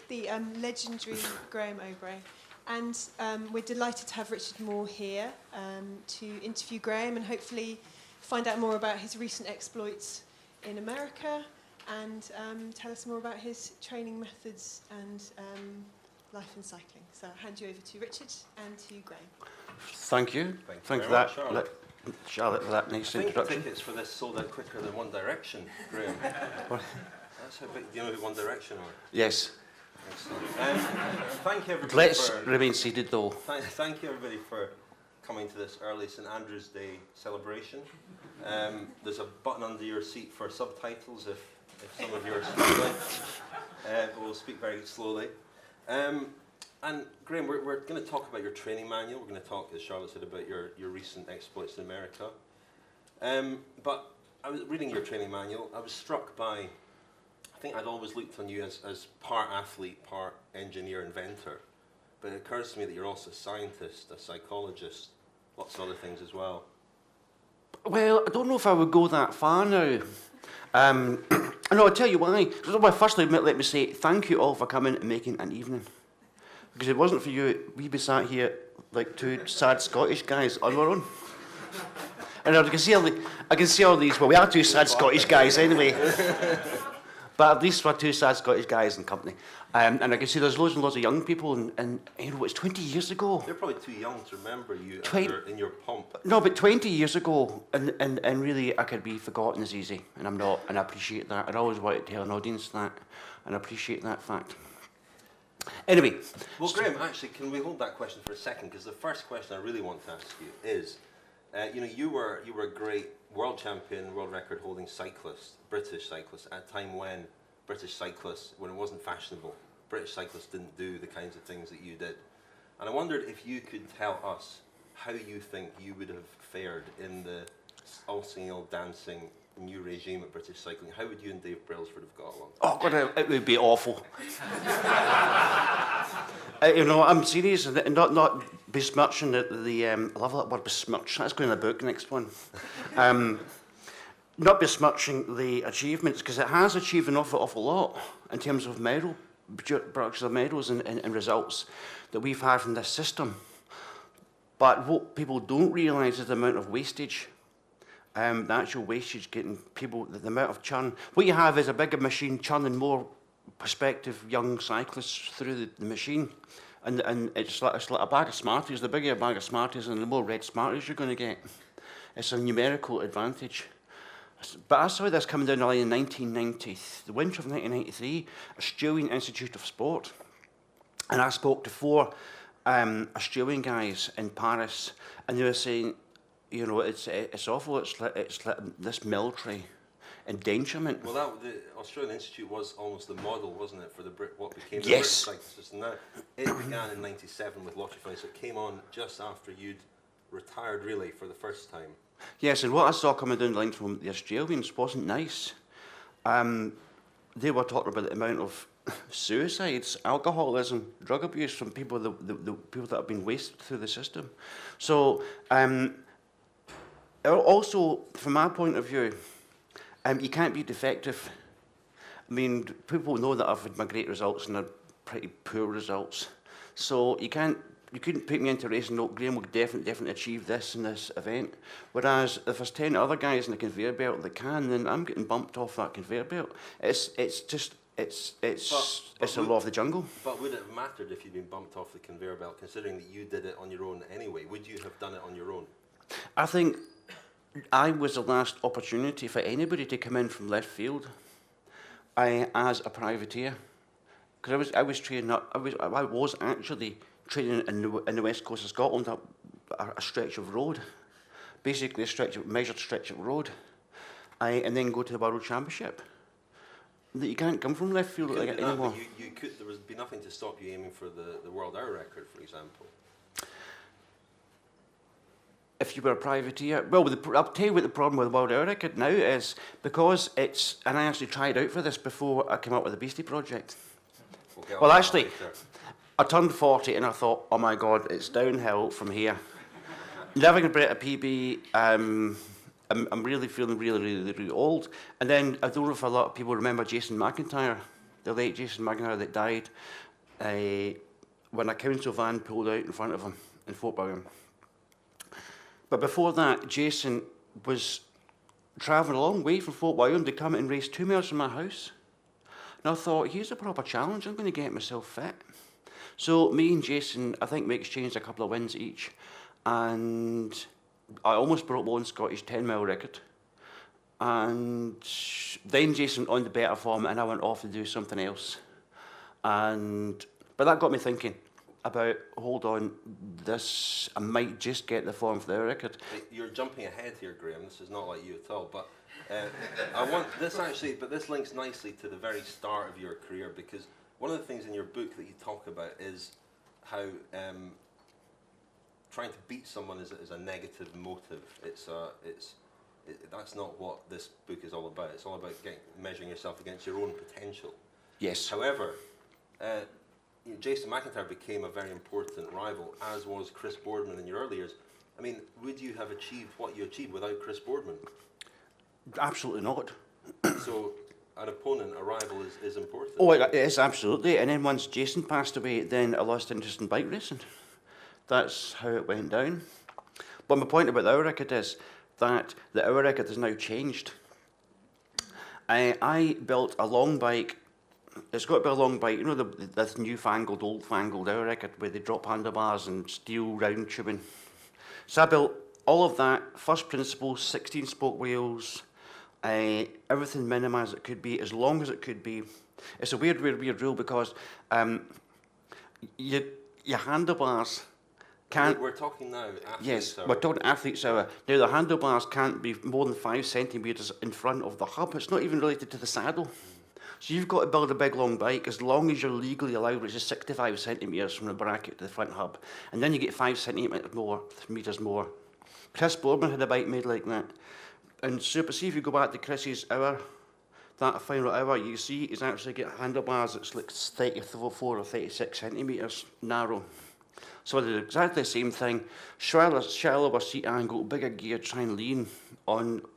the legendary Graeme Obree. And we're delighted to have Richard Moore here to interview Graeme and hopefully find out more about his recent exploits in America and tell us more about his training methods and life in cycling. So I'll hand you over to Richard and to Graeme. Thank you. Thank you for that, Charlotte, for that nice introduction. I think tickets for this sold out quicker than One Direction, Graeme. That's how big. Do you know who One Direction are? Yes. Excellent. Thank you, everybody. Let's remain seated, though. Thank you, everybody, for coming to this early St Andrew's Day celebration. There's a button under your seat for subtitles if some of you are struggling. We'll speak very slowly. And Graeme, we're going to talk about your training manual. We're going to talk, as Charlotte said, about your recent exploits in America. But I was reading your training manual. I was struck by, I think I'd always looked on you as part athlete, part engineer, inventor. But it occurs to me that you're also a scientist, a psychologist, lots of other things as well. Well, I don't know if I would go that far now. No, I'll tell you why. Firstly, let me say thank you all for coming and making an evening. Because if it wasn't for you, we'd be sat here like two sad Scottish guys on our own. And I can see all these, well, we are two sad Scottish guys anyway. But at least we're two sad Scottish guys in company. And I can see there's loads and loads of young people, and you know, it's 20 years ago. They're probably too young to remember you in your pomp. No, but 20 years ago, and really I could be forgotten as easy, and I'm not, and I appreciate that. I'd always wanted to tell an audience that, and I appreciate that fact. Anyway. Well, Graeme, actually, can we hold that question for a second? Because the first question I really want to ask you is, you know, you were a great world champion, world record holding cyclist, British cyclist, at a time when British cyclists, when it wasn't fashionable, British cyclists didn't do the kinds of things that you did. And I wondered if you could tell us how you think you would have fared in the all singing, all dancing new regime of British cycling. How would you and Dave Brailsford have got along? Oh God, it would be awful. You know, I'm serious, and not besmirching the I love that word, besmirch. That's going in the book, next one. Not besmirching the achievements, because it has achieved an awful lot in terms of productions of medals and results that we've had from this system. But what people don't realise is the amount of wastage. The actual wastage, getting people, the amount of churn. What you have is a bigger machine churning more prospective young cyclists through the machine. And it's like a bag of Smarties. The bigger a bag of Smarties and the more red Smarties you're going to get. It's a numerical advantage. But I saw this coming down the line in 1990, the winter of 1993, Australian Institute of Sport. And I spoke to 4 Australian guys in Paris, and they were saying, you know, it's awful. It's like this military endangerment. Well, the Australian Institute was almost the model, wasn't it, for what became the Yes. British cycling system. Now, it began in '97 with lottery flying, so it came on just after you'd retired, really, for the first time. Yes, and what I saw coming down the line from the Australians wasn't nice. They were talking about the amount of suicides, alcoholism, drug abuse from people, the people that have been wasted through the system. So, also, from my point of view, you can't be defective. I mean, people know that I've had my great results and they're pretty poor results. So you couldn't put me into a race and know Graeme will definitely achieve this in this event. Whereas if there's 10 other guys in the conveyor belt that can, then I'm getting bumped off that conveyor belt. It's a law of the jungle. But would it have mattered if you'd been bumped off the conveyor belt, considering that you did it on your own anyway? Would you have done it on your own? I think I was the last opportunity for anybody to come in from left field as a privateer. Because I was training up, I was actually training in the west coast of Scotland, a stretch of road, basically a measured stretch of road, and then go to the World Championship. You can't come from left field like anymore. You could. There would be nothing to stop you aiming for the world hour record, for example. If you were a privateer, well, I'll tell you what the problem with the world hour record now is, because it's, and I actually tried out for this before I came up with the Beastie project. Well, actually, I turned 40 and I thought, oh my God, it's downhill from here. Never going to break a PB. I'm really feeling really old. And then I don't know if a lot of people remember Jason McIntyre, the late Jason McIntyre, that died when a council van pulled out in front of him in Fort William. But before that, Jason was travelling a long way from Fort William to come and race 2 miles from my house. And I thought, here's a proper challenge, I'm going to get myself fit. So me and Jason, I think we exchanged a couple of wins each, and I almost broke one Scottish 10-mile record. And then Jason on the better form, and I went off to do something else. But that got me thinking about, hold on, I might just get the form for the record. You're jumping ahead here, Graeme. This is not like you at all. But I want this actually, but this links nicely to the very start of your career, because one of the things in your book that you talk about is how trying to beat someone is a negative motive. That's not what this book is all about. It's all about measuring yourself against your own potential. Yes. However, Jason McIntyre became a very important rival, as was Chris Boardman in your early years. I mean, would you have achieved what you achieved without Chris Boardman? Absolutely not. So an opponent, a rival is important. Oh, it is, absolutely. And then once Jason passed away, then I lost interest in bike racing. That's how it went down. But my point about the hour record is that the hour record has now changed. I built a long bike. It's got to be a long bike, you know, this newfangled, old-fangled hour record where they drop handlebars and steel round tubing. So I built all of that, first principles, 16-spoke wheels, everything minimum as it could be, as long as it could be. It's a weird rule because your handlebars can't... We're talking now athletes Yes, hour. we're talking athletes hour. Now, the handlebars can't be more than 5 centimetres in front of the hub. It's not even related to the saddle. So you've got to build a big long bike as long as you're legally allowed, which is 65 centimetres from the bracket to the front hub. And then you get 5 centimetres more. Chris Boardman had a bike made like that. And see if you go back to Chris's hour, that final hour, you see he's actually got handlebars that's like 34 or 36 centimetres narrow. So I did exactly the same thing. Shallower seat angle, bigger gear, try and lean onto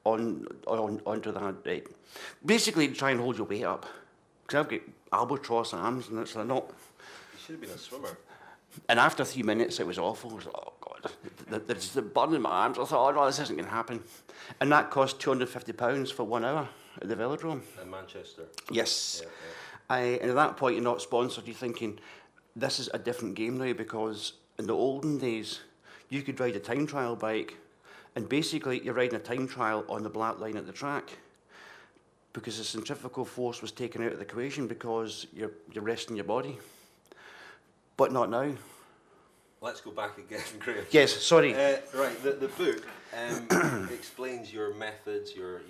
that. Basically, try and hold your weight up. Because I've got albatross arms, and it's not. You should have been a swimmer. And after 3 minutes, it was awful. I was like, oh God, there's the burn in my arms. I thought, oh no, this isn't going to happen. And that cost £250 for 1 hour at the velodrome. In Manchester. Yes. Yeah. And at that point, you're not sponsored. You're thinking, this is a different game now, because in the olden days, you could ride a time trial bike, and basically you're riding a time trial on the black line at the track, because the centrifugal force was taken out of the equation because you're resting your body. But not now. Let's go back again, Graeme. Yes, sorry. Right, the book explains your methods, your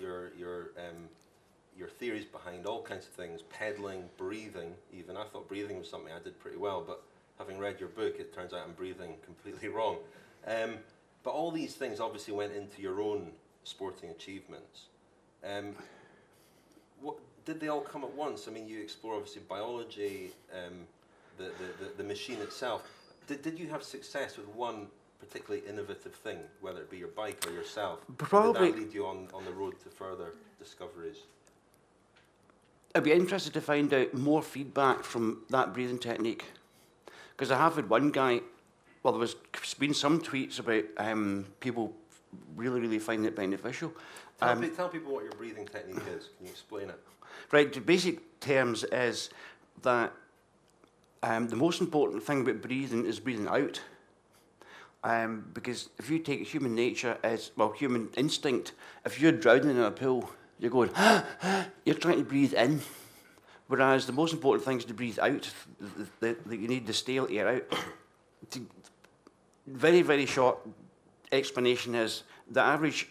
theories behind all kinds of things, pedaling, breathing even. I thought breathing was something I did pretty well, but having read your book, it turns out I'm breathing completely wrong. But all these things obviously went into your own sporting achievements. Did they all come at once? I mean, you explore obviously biology, the machine itself. Did you have success with one particularly innovative thing, whether it be your bike or yourself? Probably. Did that lead you on the road to further discoveries? I'd be interested to find out more feedback from that breathing technique. Because I have had one guy, well, there's been some tweets about people really finding it beneficial. Tell people what your breathing technique is. Can you explain it? Right, the basic terms is that the most important thing about breathing is breathing out. Because if you take human nature as, well, human instinct, if you're drowning in a pool, you're going, you're trying to breathe in. Whereas the most important thing is to breathe out. You need the stale air out. Very short explanation is the average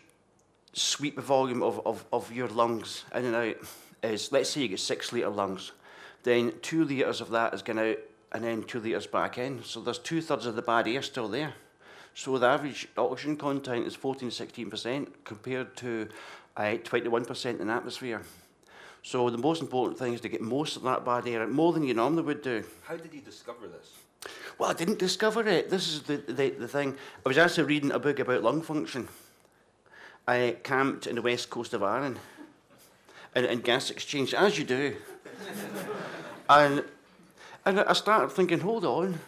sweep volume of your lungs in and out is, let's say you get 6 litre lungs, then 2 litres of that is going out and then 2 litres back in. So there's 2/3 of the bad air still there. So the average oxygen content is 14-16% compared to 21% in the atmosphere. So the most important thing is to get most of that bad air out, more than you normally would do. How did you discover this? Well, I didn't discover it. This is the thing. I was actually reading a book about lung function. I camped in the west coast of Ireland and gas exchange, as you do. and I started thinking, hold on,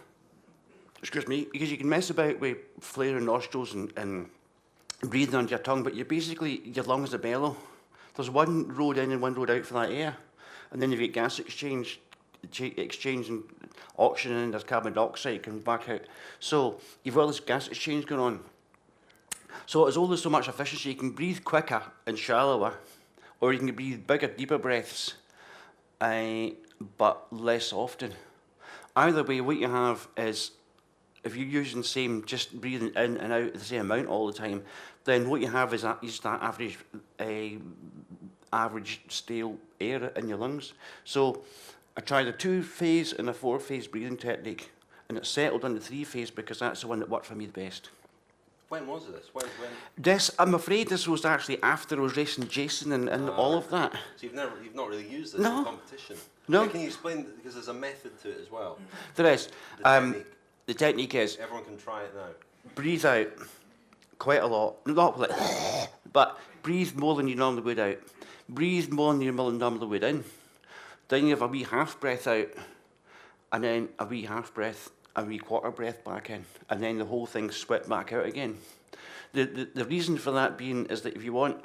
excuse me, because you can mess about with flaring nostrils and breathing under your tongue, but your lungs are bellow. There's one road in and one road out for that air, and then you've got gas exchange and oxygen, and there's carbon dioxide coming back out. So you've got this gas exchange going on. So there's always so much efficiency. You can breathe quicker and shallower, or you can breathe bigger, deeper breaths, but less often. Either way, what you have is, if you're using the same, just breathing in and out the same amount all the time, then what you have is that average stale air in your lungs. So I tried a 2-phase and a 4-phase breathing technique, and it settled on the 3-phase because that's the one that worked for me the best. When was this? When? This, I'm afraid this was actually after I was racing Jason and all of that. So you've not really used this in competition? No. Can you explain, because there's a method to it as well? There is. The The technique is, everyone can try it now. Breathe out quite a lot, not like, but breathe more than you normally would out. Breathe more than you normally would in. Then you have a wee half breath out, and then a wee half breath, a wee quarter breath back in, and then the whole thing swept back out again. The reason for that being is that if you want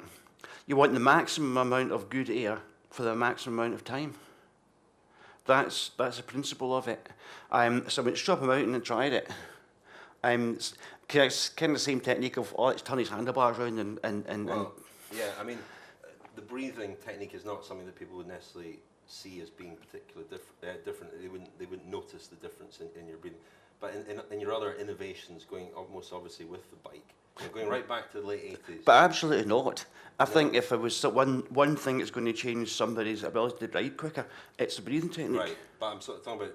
the maximum amount of good air for the maximum amount of time. That's the principle of it. So I went straight up a mountain and tried it. It's kind of the same technique of, let's turn his handlebars around and yeah, I mean, the breathing technique is not something that people would necessarily see as being particularly different. They wouldn't notice the difference in your breathing. But in your other innovations, going almost obviously with the bike, going right back to the late 80s. But absolutely not. I think if there was one thing that's going to change somebody's ability to ride quicker, it's the breathing technique. Right, but I'm sort of talking about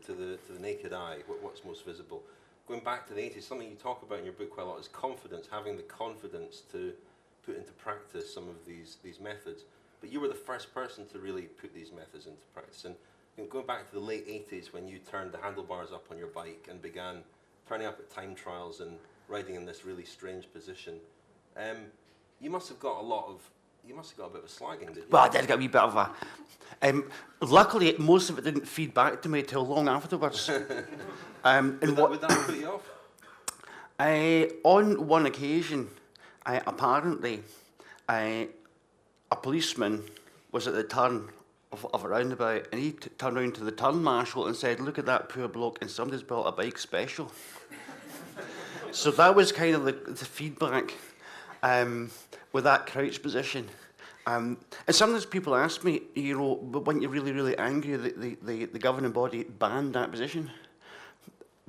to the naked eye, what's most visible. Going back to the 80s, something you talk about in your book quite a lot is confidence, having the confidence to put into practice some of these methods. But you were the first person to really put these methods into practice. And going back to the late 80s, when you turned the handlebars up on your bike and began turning up at time trials and riding in this really strange position, you must have got a bit of a slagging, did you? Well, I did get a wee bit of a... luckily, most of it didn't feed back to me till long afterwards. Would that put you off? On one occasion, apparently, a policeman was at the turn of a roundabout, and he turned around to the turn marshal and said, "Look at that poor bloke, and somebody's built a bike special." So that was kind of the feedback with that crouch position. And sometimes people ask me, when you're really, really angry, the governing body banned that position.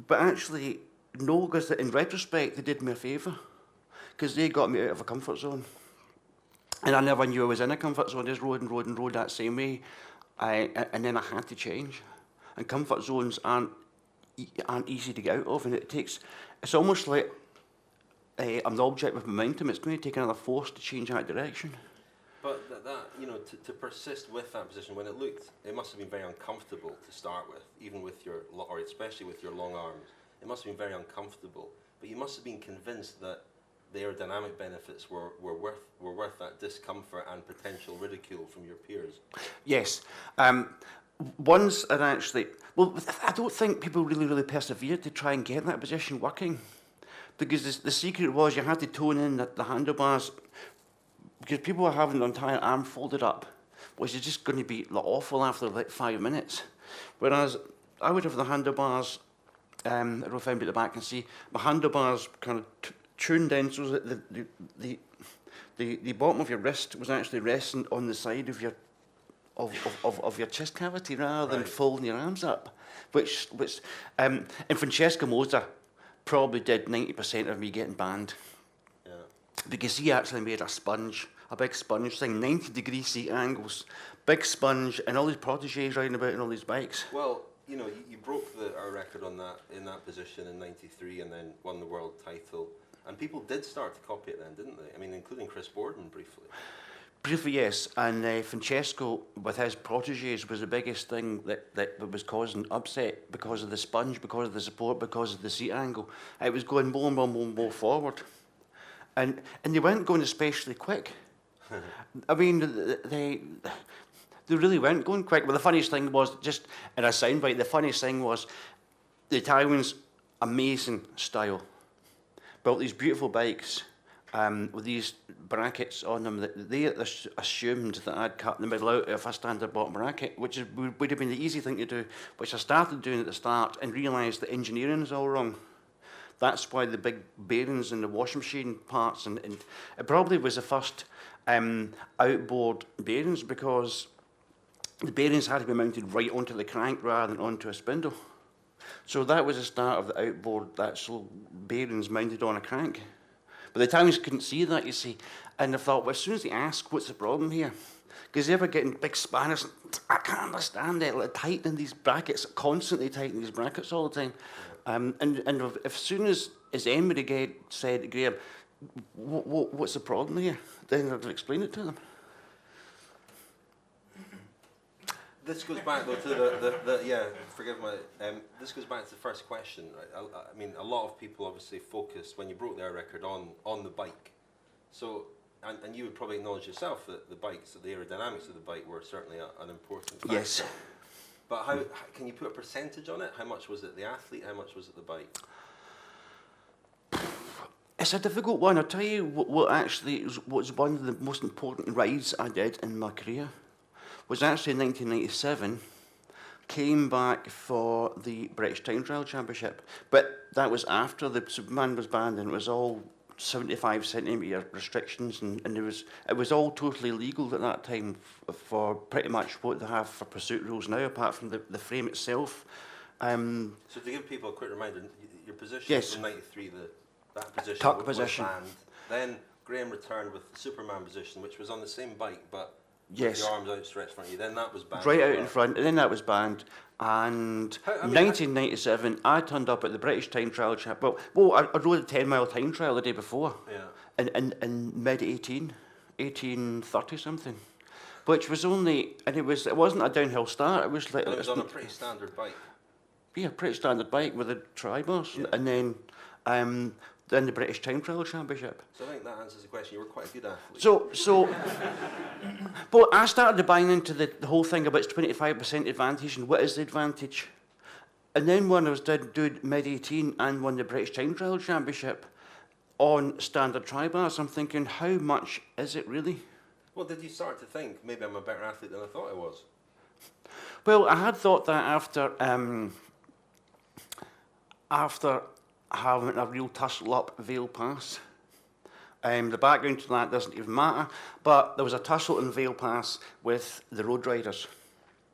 But actually, no, because in retrospect, they did me a favour, because they got me out of a comfort zone. And I never knew I was in a comfort zone. I just rode and rode and rode that same way. And then I had to change. And comfort zones aren't easy to get out of. And it's almost like I'm the object with momentum. It's going to take another force to change that direction. But to persist with that position, when it must have been very uncomfortable to start with, even with or especially with your long arms. It must have been very uncomfortable. But you must have been convinced that the aerodynamic benefits were worth that discomfort and potential ridicule from your peers. Yes. Ones are actually... Well, I don't think people really, really persevered to try and get that position working. Because the secret was you had to tone in the handlebars, because people were having their entire arm folded up, which is just going to be awful after like 5 minutes. Whereas I would have the handlebars, I don't know if anybody at the back can see, my handlebars kind of tuned in so that the bottom of your wrist was actually resting on the side of your chest cavity rather than folding your arms up, which and Francesco Moser probably did 90% of me getting banned. Yeah. Because he actually made a big sponge thing, 90-degree seat angles, big sponge, and all these protégés riding about on all these bikes. Well, you broke our record in that position in '93, and then won the world title. And people did start to copy it then, didn't they? I mean, including Chris Borden briefly. Briefly, yes. And Francesco, with his protégés, was the biggest thing that was causing upset because of the sponge, because of the support, because of the seat angle. It was going more and more and more forward. And they weren't going especially quick. I mean, They really weren't going quick. But the funniest thing was, just in a soundbite, the funniest thing was the Italians, amazing style. Built these beautiful bikes with these brackets on them. That they assumed that I'd cut the middle out of a standard bottom bracket, which would have been the easy thing to do, which I started doing at the start and realised that engineering is all wrong. That's why the big bearings and the washing machine parts, and it probably was the first outboard bearings, because the bearings had to be mounted right onto the crank rather than onto a spindle. So that was the start of the outboard axle bearings mounted on a crank. But the Italians couldn't see that, you see. And I thought, well, as soon as they ask, what's the problem here? Because they were getting big spanners. I can't understand it. Like, tightening these brackets, constantly tightening these brackets all the time. And as soon as Emery said, Graeme, what's the problem here? Then I'd explain it to them. This goes back though to this goes back to the first question, right? I mean, a lot of people obviously focused when you broke their record on the bike. So, and you would probably acknowledge yourself that the aerodynamics of the bike were certainly an important factor. Yes. But how can you put a percentage on it? How much was it the athlete? How much was it the bike? It's a difficult one. I'll tell you what actually was one of the most important rides I did in my career. Was actually in 1997, came back for the British Time Trial Championship. But that was after the Superman was banned, and it was all 75 centimetre restrictions, and it was all totally legal at that time for pretty much what they have for pursuit rules now, apart from the frame itself. So to give people a quick reminder, your position yes. from 93, that position tuck was position. Banned. Then Graeme returned with the Superman position, which was on the same bike, but yes. with your arms outstretched in front of you. Then that was banned. Right out in front, and then that was banned. And 1997, I turned up at the British Time Trial Championship. Well, I rode a 10-mile time trial the day before. Yeah. In mid-18, 1830 something, which was only, and it wasn't a downhill start. It was like, and it was on a pretty standard bike. Yeah, pretty standard bike with the tri-bars, yeah. And then the British Time Trial Championship. So I think that answers the question. You were quite a good athlete. So, but I started buying into the whole thing about 25% advantage, and what is the advantage? And then when I was doing mid-18 and won the British Time Trial Championship on standard tri-bars, I'm thinking, how much is it really? Well, did you start to think, maybe I'm a better athlete than I thought I was? Well, I had thought that after having a real tussle-up Veal Pass. The background to that doesn't even matter, but there was a tussle in Veal Pass with the road riders.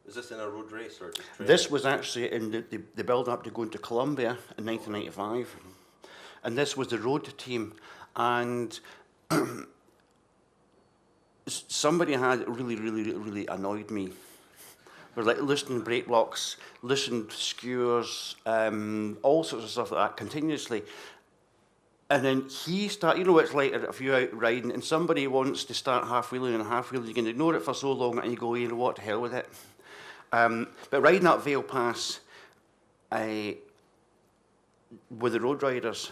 Is this in a road race or just training? This was actually in the build-up to going to Colombia in 1995. Mm-hmm. And this was the road team. And somebody had really annoyed me. We're like loosening brake blocks, loosening skewers, all sorts of stuff like that continuously. And then he started, you know, it's like if you're out riding and somebody wants to start half-wheeling and half-wheeling, you can ignore it for so long and you go, you know what, to hell with it. But riding up Veal Pass with the road riders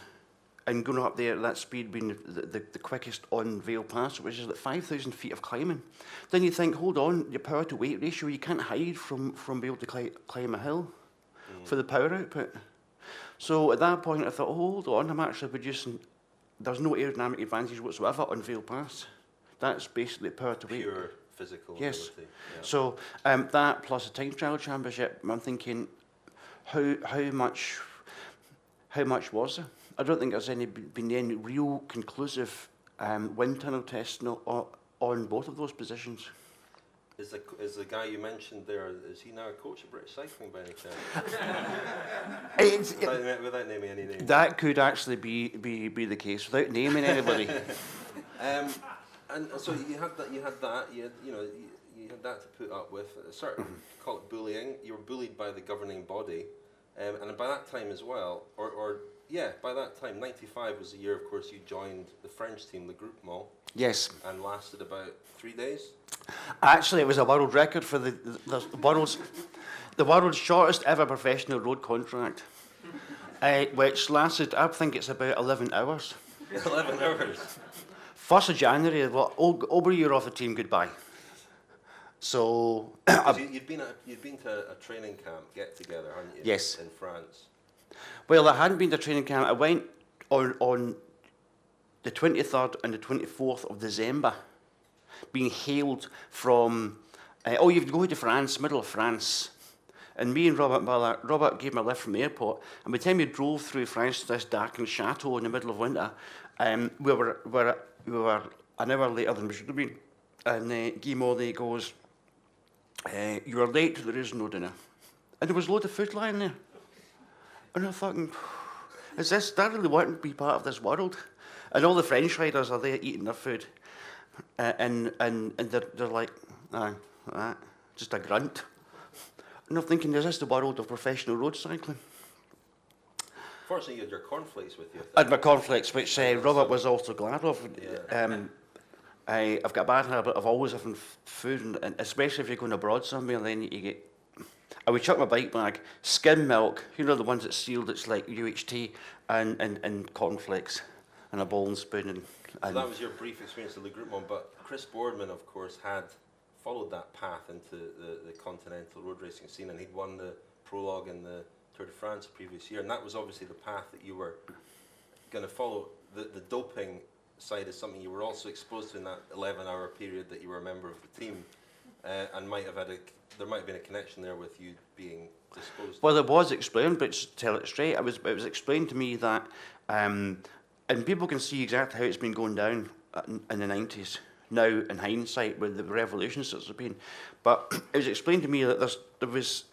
and going up there at that speed being the quickest on Veal Pass, which is like 5,000 feet of climbing, then you think, hold on, your power to weight ratio, you can't hide from being able to climb a hill for the power output. So at that point I thought, oh, hold on, I'm actually producing, there's no aerodynamic advantage whatsoever on Veal Pass. That's basically power to weight. Pure physical yes. ability. Yeah. So that plus a time trial championship, I'm thinking, how much was there? I don't think there's been any real conclusive wind tunnel tests on both of those positions. Is the guy you mentioned there, is he now a coach of British cycling by any chance? Without naming any names. That could actually be the case, without naming anybody. And so you had that, you had that to put up with, a certain, call it bullying. You were bullied by the governing body, and by that time as well, by that time, 95 was the year, of course, you joined the French team, the Groupement. Yes. And lasted about 3 days? Actually, it was a world record for the world's shortest ever professional road contract, which lasted, I think it's about 11 hours. 11 hours? 1st of January, well, Obree, you're off the team, goodbye. So, You'd been to a training camp get together, hadn't you? Yes. In France. Well, I hadn't been to training camp. I went on the 23rd and the 24th of December, being hailed from, you've to go to France, middle of France. And me and Robert gave me a lift from the airport, and by the time we drove through France to this darkened chateau in the middle of winter, we were an hour later than we should have been. And Graeme Obree goes, "You are late, there is no dinner." And there was loads of food lying there. And I'm thinking, do I really want to be part of this world? And all the French riders are there eating their food. And they're like, just a grunt. And I'm thinking, is this the world of professional road cycling? Fortunately, you had your cornflakes with you. I had my cornflakes, which Robert was also glad of. Yeah. I've got a bad habit of always having food, and especially if you're going abroad somewhere, then you get... I would chuck my bike bag, skim milk, you know, the ones that's sealed, it's like UHT, and cornflakes, and a bowl and spoon. So that was your brief experience of the Groupement, but Chris Boardman, of course, had followed that path into the continental road racing scene, and he'd won the prologue in the Tour de France the previous year, and that was obviously the path that you were going to follow. The doping side is something you were also exposed to in that 11-hour period that you were a member of the team, and there might have been a connection there with you being disposed. Well, it was explained, but to tell it straight, it was explained to me that, and people can see exactly how it's been going down in the 90s, now in hindsight with the revolutions that's been. But it was explained to me that there was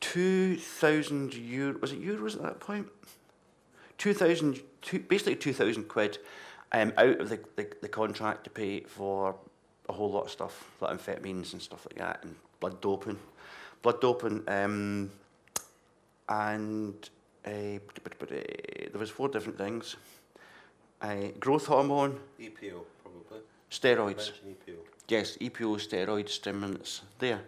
2,000 euros, was it euros at that point? Basically 2,000 quid out of the contract to pay for a whole lot of stuff, like amphetamines and stuff like that, and blood doping, and there was 4 different things. Growth hormone, EPO, probably. Steroids. EPO. Yes, EPO, steroids, stimulants, there.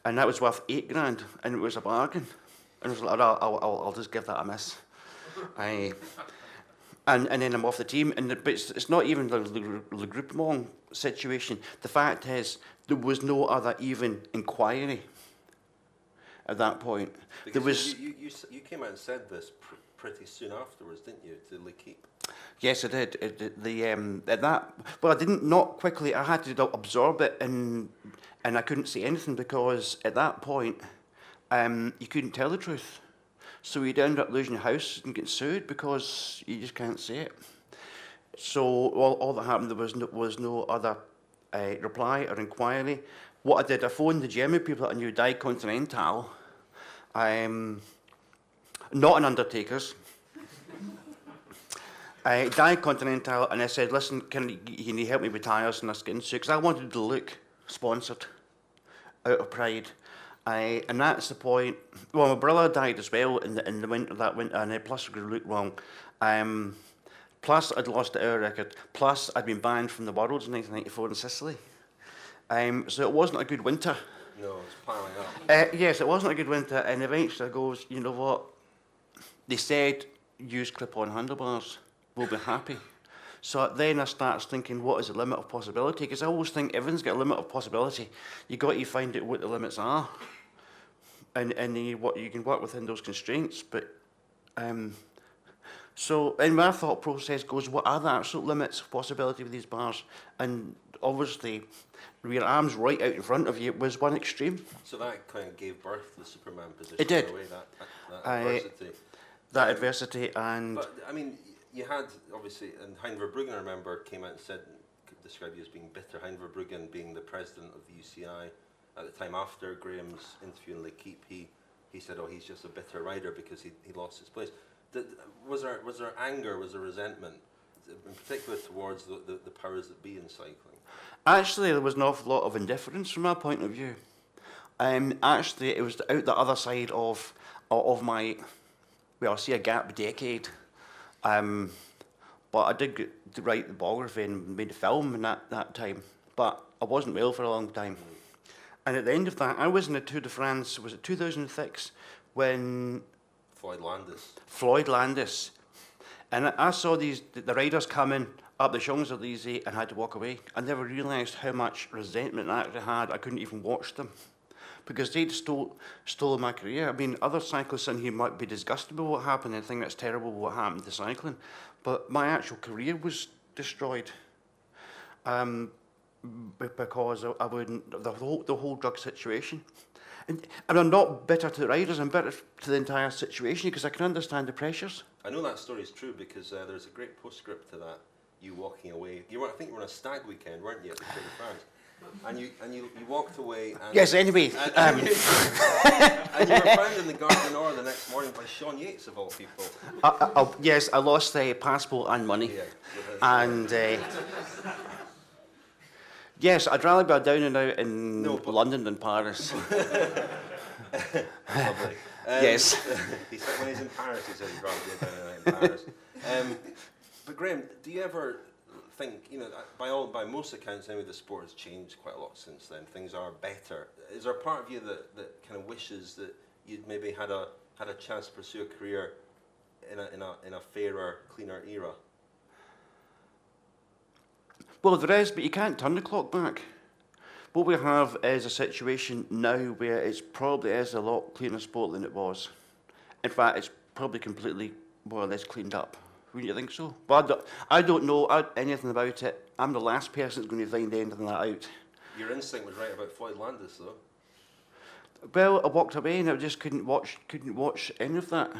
And that was worth $8,000, and it was a bargain. And I was like, I'll just give that a miss. And then I'm off the team, but it's not even the Groupement situation. The fact is, there was no other even inquiry at that point. Because there was. You came out and said this pretty soon afterwards, didn't you, to L'Equipe? Yes, I did. I didn't, not quickly. I had to absorb it, and I couldn't say anything because at that point, you couldn't tell the truth. So you'd end up losing your house and getting sued because you just can't say it. So all that happened, there was no other reply or inquiry. What I did, I phoned the German people that I knew, Die Continental, not an Undertaker's. Die Continental, and I said, listen, can you help me with tyres and this getting sued? Because I wanted to look sponsored out of pride. And that's the point. Well, my brother died as well in the winter, and plus it could look wrong. Plus I'd lost the hour record. Plus I'd been banned from the Worlds in 1994 in Sicily. So it wasn't a good winter. No, it's piling up. Yes, it wasn't a good winter, and eventually I goes, you know what? They said use clip-on handlebars. We'll be happy. So then I started thinking, what is the limit of possibility? Because I always think everything's got a limit of possibility. You've got to find out what the limits are, and what you can work within those constraints. But so in my thought process goes, what are the absolute limits of possibility with these bars? And obviously, with your arms right out in front of you was one extreme. So that kind of gave birth to the Superman position. It did. In a way, that adversity. That adversity, and... But, I mean, you had, obviously, and Hein Verbruggen, I remember, came out and said, described you as being bitter. Hein Verbruggen, being the president of the UCI at the time after Graham's interview in L'Equipe, he said, oh, he's just a bitter rider because he lost his place. Was there anger, was there resentment, in particular towards the powers that be in cycling? Actually, there was an awful lot of indifference from my point of view. Actually, it was out the other side of my, well, I'll say a gap decade. But I did write the biography and made a film in that time. But I wasn't well for a long time. And at the end of that, I was in the Tour de France, was it 2006, when... Floyd Landis. Floyd Landis And I saw the riders coming up the Champs-Élysées and had to walk away. I never realised how much resentment I actually had. I couldn't even watch them because they'd stolen my career. I mean, other cyclists in here might be disgusted with what happened and think that's terrible what happened to cycling, but my actual career was destroyed because I wouldn't, the whole drug situation. And I'm not bitter to the riders, I'm bitter to the entire situation because I can understand the pressures. I know that story is true because there's a great postscript to that, you walking away. I think you were on a stag weekend, weren't you, at the Tour de France? And you walked away. And yes, anyway. And you were found in the Gare du Nord the next morning by Sean Yates, of all people. Yes, I lost passport and money. Yeah, and yes, I'd rather be down and out in London than Paris. Lovely. Yes. He said when he's in Paris, he said he'd rather be down and out in Paris. But Graeme, do you ever think, by most accounts anyway, the sport has changed quite a lot since then. Things are better. Is there a part of you that kind of wishes that you'd maybe had a chance to pursue a career in a fairer, cleaner era? Well, there is, but you can't turn the clock back. What we have is a situation now where it's probably is a lot cleaner sport than it was. In fact, it's probably completely more or less cleaned up. Wouldn't you think so? But I don't know anything about it. I'm the last person that's going to find anything like that out. Your instinct was right about Floyd Landis, though. Well, I walked away and I just couldn't watch any of that.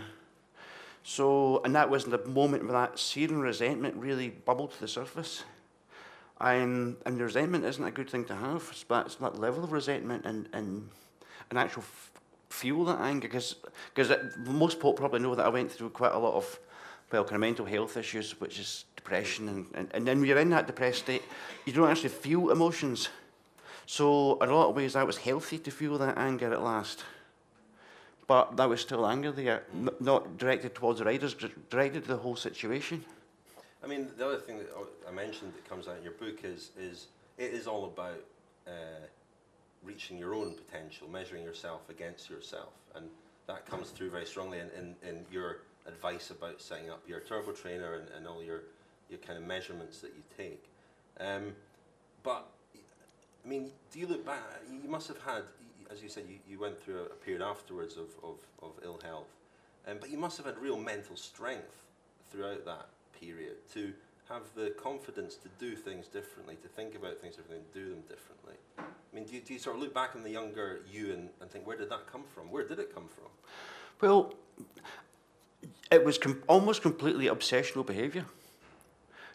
So, and that was the moment where that searing resentment really bubbled to the surface. And resentment isn't a good thing to have. It's that level of resentment and actual feel that anger, because most people probably know that I went through quite a lot of kind of mental health issues, which is depression, and then when you're in that depressed state, you don't actually feel emotions. So in a lot of ways, that was healthy to feel that anger at last. But that was still anger there, not directed towards the riders, directed to the whole situation. I mean, the other thing that I mentioned that comes out in your book is it is all about reaching your own potential, measuring yourself against yourself, and that comes through very strongly in your advice about setting up your turbo trainer and all your kind of measurements that you take. But I mean, do you look back? You must have had, as you said, you went through a period afterwards of ill health, but you must have had real mental strength throughout that period to have the confidence to do things differently, to think about things differently, and do them differently. I mean, do you sort of look back on the younger you and think, where did that come from? Where did it come from? Well, it was almost completely obsessional behaviour.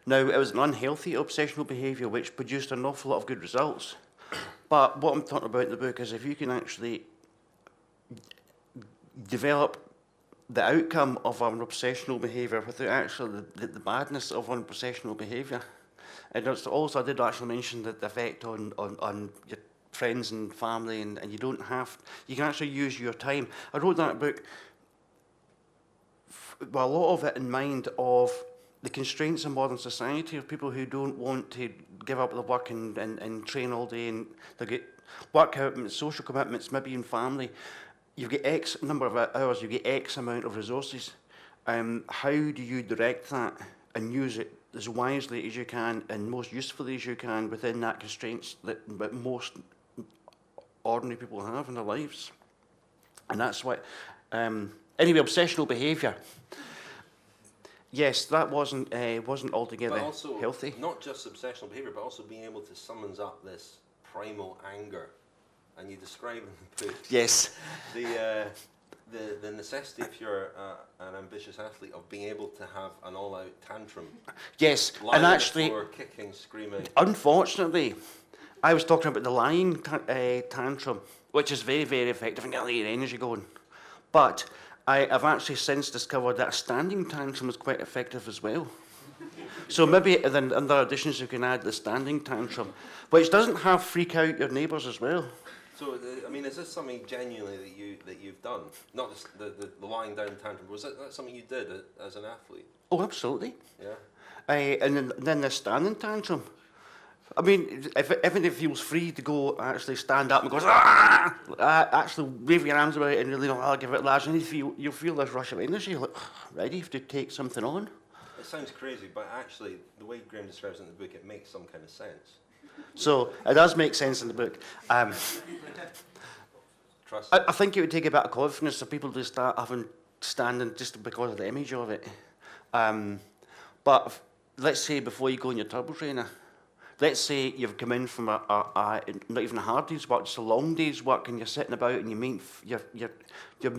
Now, it was an unhealthy obsessional behaviour which produced an awful lot of good results. But what I'm talking about in the book is if you can actually develop the outcome of an obsessional behaviour without actually the badness of an obsessional behaviour. And also I did actually mention that the effect on your friends and family, and you can actually use your time. I wrote that book with a lot of it in mind of the constraints of modern society, of people who don't want to give up their work and train all day, and they get work commitments, social commitments, maybe in family. You get X number of hours, you get X amount of resources. How do you direct that and use it as wisely as you can and most usefully as you can within that constraints that most ordinary people have in their lives? And that's what, anyway, obsessional behaviour. Yes, that wasn't altogether but also, healthy. Not just obsessional behaviour, but also being able to summons up this primal anger. And you describe in the book the necessity, if you're an ambitious athlete, of being able to have an all-out tantrum. Yes, and actually, or kicking, screaming. Unfortunately, I was talking about the lying tantrum, which is very, very effective and getting your energy going. But I've actually since discovered that a standing tantrum is quite effective as well. So maybe in other additions you can add the standing tantrum, which doesn't have freak out your neighbours as well. So, I mean, is this something genuinely that you've done? Not the lying down tantrum, was that something you did as an athlete? Oh, absolutely. Yeah. And then the standing tantrum. I mean, if it feels free to go actually stand up and go, actually wave your arms about it and really, I'll give it large, and you'll feel this rush of energy, like ready to take something on. It sounds crazy, but actually, the way Graeme describes it in the book, it makes some kind of sense. So it does make sense in the book. Trust. I think it would take a bit of confidence for people to start having standing just because of the image of it. But let's say before you go on your turbo trainer, let's say you've come in from a not even a hard day's work, just a long day's work, and you're sitting about and you're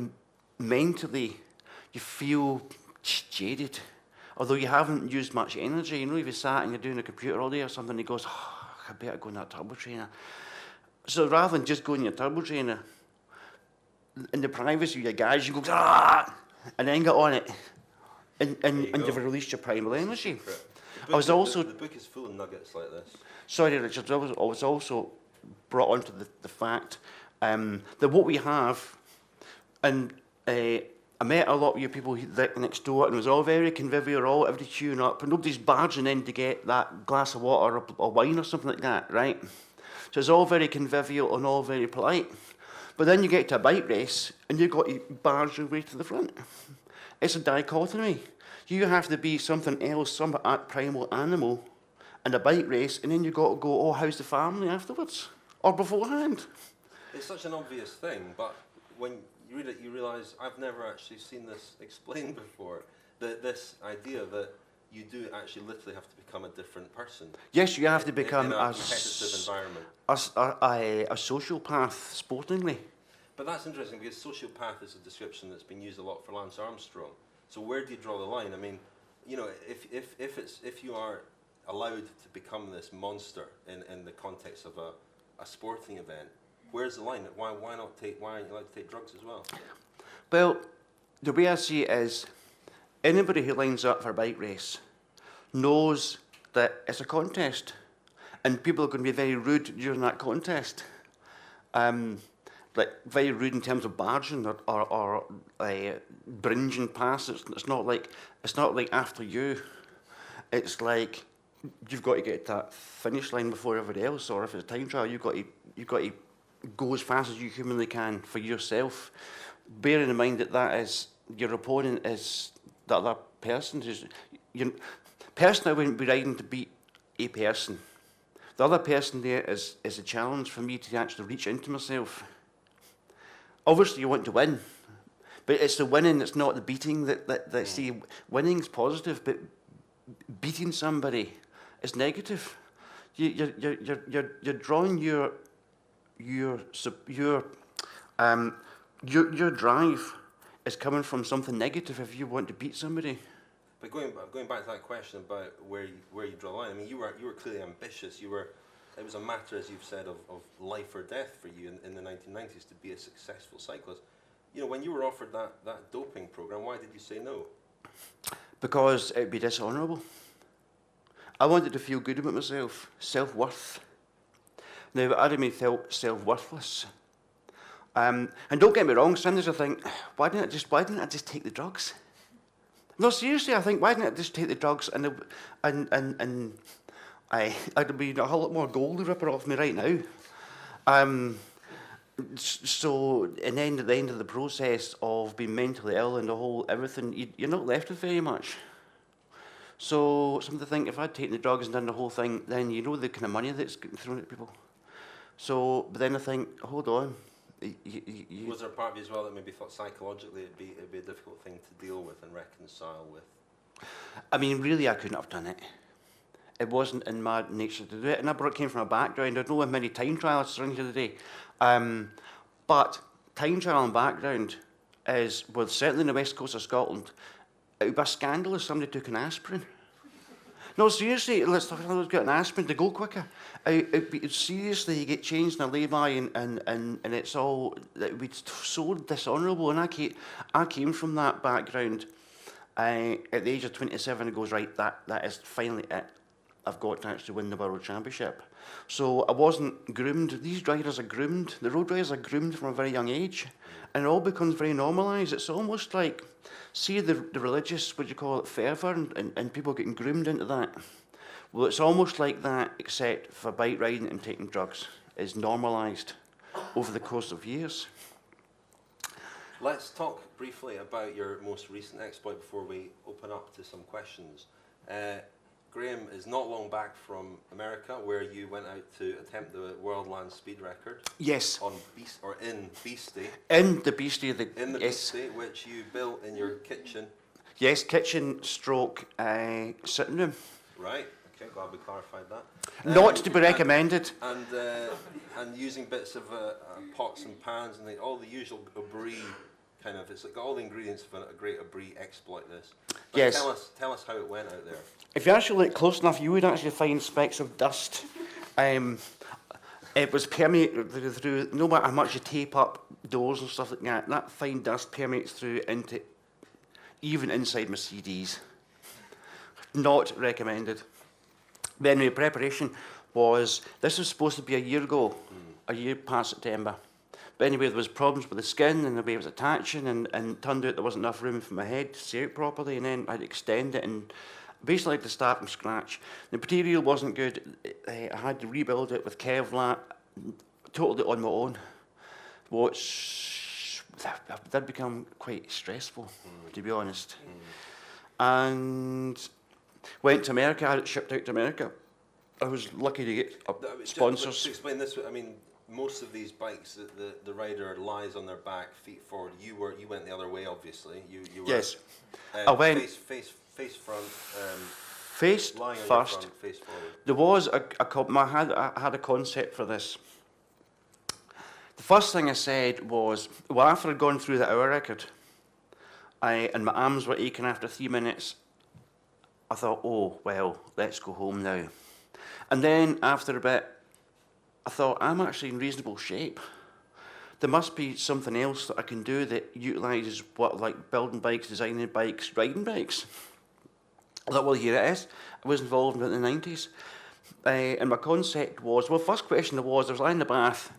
mentally, you feel jaded. Although you haven't used much energy, you know, if you sat and you're doing a computer all day or something, he goes, oh, I better go on that turbo trainer. So rather than just going on your turbo trainer, in the privacy of your garage, you go, ah, and then get on it, and you've released your primal energy. I was also the book is full of nuggets like this. Sorry, Richard. I was also brought onto the fact that what we have, and I met a lot of you people next door, and it was all very convivial, all everybody queuing up, and nobody's barging in to get that glass of water or wine or something like that, right? So it's all very convivial and all very polite. But then you get to a bike race, and you've got to barge your way to the front. It's a dichotomy. You have to be something else, some primal animal, in a bike race, and then you've got to go, oh, how's the family afterwards? Or beforehand. It's such an obvious thing, but when you read it, you realise I've never actually seen this explained before. This idea that you do actually literally have to become a different person. Yes, you have to become in a competitive environment. A sociopath, sportingly. But that's interesting because sociopath is a description that's been used a lot for Lance Armstrong. So where do you draw the line? I mean, you know, if you are allowed to become this monster in the context of a sporting event, where's the line? Why aren't you allowed to take drugs as well? Well, the way I see it is, anybody who lines up for a bike race knows that it's a contest, and people are going to be very rude during that contest. Like very rude in terms of barging or bringing past. It's not like after you. It's like you've got to get to that finish line before everybody else, or if it's a time trial, you've got to go as fast as you humanly can for yourself, bearing in mind that is your opponent is the other person. Person I wouldn't be riding to beat a person. The other person there is a challenge for me to actually reach into myself. Obviously, you want to win, but it's the winning, it's not the beating that see, winning's positive, but beating somebody is negative. You're drawing your drive is coming from something negative if you want to beat somebody. But going back to that question about where you draw the line, I mean, you were clearly ambitious. It was a matter, as you've said, of life or death for you in the 1990s to be a successful cyclist. You know, when you were offered that doping program, why did you say no? Because it'd be dishonourable. I wanted to feel good about myself, self-worth. Now, Adam felt self-worthless. And don't get me wrong, sometimes I think, why didn't I just take the drugs? No, seriously, I think, why didn't I just take the drugs and I'd be a whole lot more gold ripper off me right now. So, and then at the end of the process of being mentally ill and the whole everything, you're not left with very much. So, something to think, if I'd taken the drugs and done the whole thing, then you know the kind of money that's getting thrown at people. So, but then I think, hold on. Was there a part of you as well that maybe thought psychologically it'd be a difficult thing to deal with and reconcile with? I mean, really, I couldn't have done it. It wasn't in my nature to do it. And I came from a background, I don't know how many time trialists around here today. But time trial and background is, well, certainly in the west coast of Scotland, it would be a scandal if somebody took an aspirin. No, seriously, let's get an aspirin to go quicker. Seriously, you get changed in a lay-by and it's all, it would be so dishonourable. And I came from that background. At the age of 27, it goes, right, that is finally it. I've got to actually win the World Championship. So I wasn't groomed. These riders are groomed. The road riders are groomed from a very young age. And it all becomes very normalised. It's almost like, see the religious, what do you call it, fervour and people getting groomed into that. Well, it's almost like that, except for bike riding and taking drugs. It's normalised over the course of years. Let's talk briefly about your most recent exploit before we open up to some questions. Graeme is not long back from America, where you went out to attempt the world land speed record. Yes. On in Beastie. In the Beastie, yes. Beastie, which you built in your kitchen. Yes, kitchen stroke sitting room. Right. Okay, glad we clarified that. Not to be recommended. And using bits of pots and pans and all the usual Obree kind of. It's like all the ingredients of a great Obree exploit. This. But yes. Tell us how it went out there. If you actually look close enough, you would actually find specks of dust. It was permeated through. No matter how much you tape up doors and stuff like that, that fine dust permeates through into even inside my CDs. Not recommended. But anyway, preparation was, this was supposed to be a year ago, a year past September. But anyway, there was problems with the skin and the way it was attaching, and it turned out there wasn't enough room for my head to see it properly, and then I'd extend it and basically had to start from scratch. The material wasn't good. I had to rebuild it with Kevlar, totally on my own, which that become quite stressful, to be honest. And went to America, had it shipped out to America. I was lucky to get sponsors. To explain this, I mean, most of these bikes, the rider lies on their back, feet forward. You went the other way, obviously. You were, yes. I went face front. Face first. Front, face forward. There was I had a concept for this. The first thing I said was, well, after I'd gone through the hour record, and my arms were aching after 3 minutes, I thought, oh, well, let's go home now. And then after a bit, I thought, I'm actually in reasonable shape. There must be something else that I can do that utilises what, like building bikes, designing bikes, riding bikes. I thought, well, here it is. I was involved in the 90s. And my concept was, well, first question I was lying in the bath.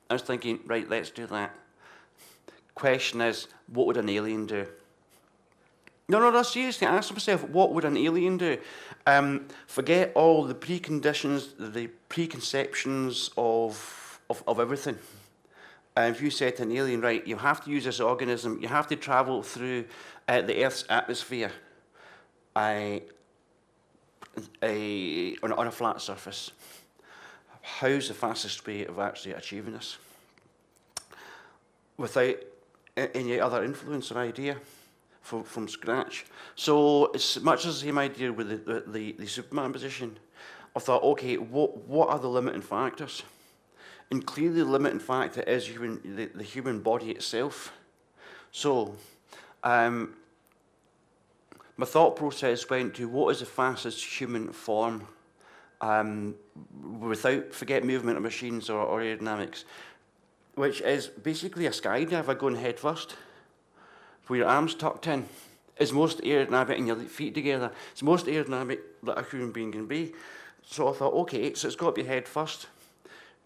I was thinking, right, let's do that. Question is, what would an alien do? No, seriously, I asked myself, what would an alien do? Forget all the preconditions, the preconceptions of everything. If you said to an alien, right, you have to use this organism, you have to travel through the Earth's atmosphere on a flat surface. How's the fastest way of actually achieving this? Without any other influence or idea from scratch. So it's much as the same idea with the Superman position. I thought, okay, what are the limiting factors? And clearly the limiting factor is the human body itself. So my thought process went to what is the fastest human form forget movement of machines or aerodynamics, which is basically a skydiver going head first, with your arms tucked in. Is most aerodynamic and your feet together. It's most aerodynamic that a human being can be. So I thought, okay, so it's got to be head first.